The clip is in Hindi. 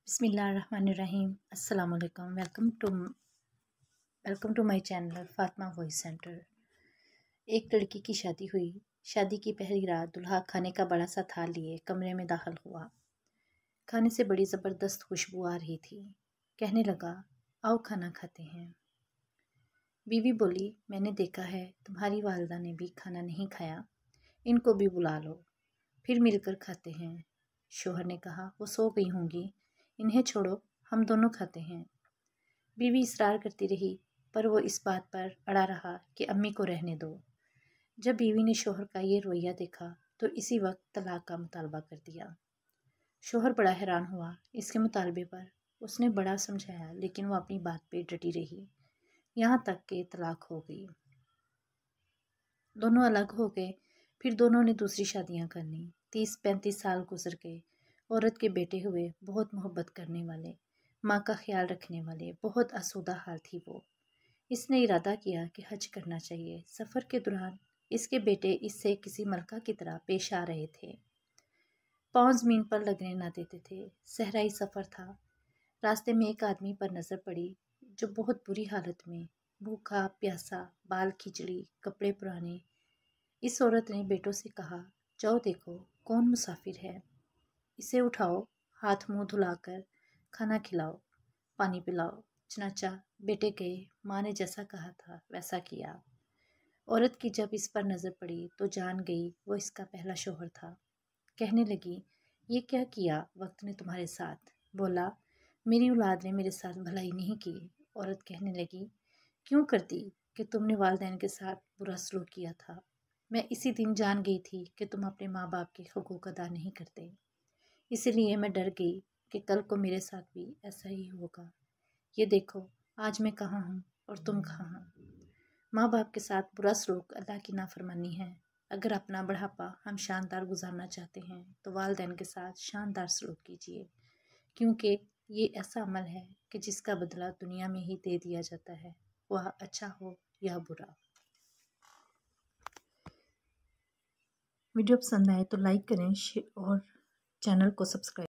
बिस्मिल्लाहिर्रहमानिर्रहीम। अस्सलाम वालेकुम। Welcome to my channel Fatima voice centre. एक लड़की की शादी हुई। शादी की पहली रात दूल्हा खाने का बड़ा सा थाल लिए कमरे में दाखिल हुआ। खाने से बड़ी ज़बरदस्त खुशबू आ रही थी। कहने लगा, आओ खाना खाते हैं। बीवी बोली, मैंने देखा है तुम्हारी वालिदा ने भी खाना नहीं खाया, इनको भी बुला लो, फिर मिलकर खाते हैं। शोहर ने कहा, वो सो गई होंगी, इन्हें छोड़ो, हम दोनों खाते हैं। बीवी इसरार करती रही, पर वो इस बात पर अड़ा रहा कि अम्मी को रहने दो। जब बीवी ने शोहर का ये रवैया देखा तो इसी वक्त तलाक का मुतालबा कर दिया। शोहर बड़ा हैरान हुआ इसके मुतालबे पर। उसने बड़ा समझाया, लेकिन वो अपनी बात पे डटी रही, यहाँ तक कि तलाक हो गई। दोनों अलग हो गए। फिर दोनों ने दूसरी शादियाँ कर लीं। 30-35 साल गुजर गए। औरत के बेटे हुए, बहुत मोहब्बत करने वाले, माँ का ख्याल रखने वाले। बहुत आसूदा हाल थी वो। इसने इरादा किया कि हज करना चाहिए। सफ़र के दौरान इसके बेटे इससे किसी मलका की तरह पेश आ रहे थे। पाँव ज़मीन पर लगने ना देते थे। सहराई सफ़र था। रास्ते में एक आदमी पर नज़र पड़ी जो बहुत बुरी हालत में, भूखा प्यासा, बाल खिचड़ी, कपड़े पुराने। इस औरत ने बेटों से कहा, जाओ देखो कौन मुसाफिर है, इसे उठाओ, हाथ मुंह धुलाकर खाना खिलाओ, पानी पिलाओ। चनाचा बेटे गए। माँ ने जैसा कहा था वैसा किया। औरत की जब इस पर नज़र पड़ी तो जान गई वो इसका पहला शोहर था। कहने लगी, ये क्या किया वक्त ने तुम्हारे साथ? बोला, मेरी औलाद ने मेरे साथ भलाई नहीं की। औरत कहने लगी, क्यों करती कि तुमने वालिदैन के साथ बुरा सलूक किया था। मैं इसी दिन जान गई थी कि तुम अपने माँ बाप के हुकूक अदा नहीं करते, इसलिए मैं डर गई कि कल को मेरे साथ भी ऐसा ही होगा। ये देखो आज मैं कहाँ हूँ और तुम कहाँ हो। माँ बाप के साथ बुरा सलूक अल्लाह की नाफरमानी है। अगर अपना बुढ़ापा हम शानदार गुजारना चाहते हैं तो वालिदैन के साथ शानदार सलूक कीजिए, क्योंकि ये ऐसा अमल है कि जिसका बदला दुनिया में ही दे दिया जाता है, वह अच्छा हो या बुरा। वीडियो पसंद आए तो लाइक करें और चैनल को सब्सक्राइब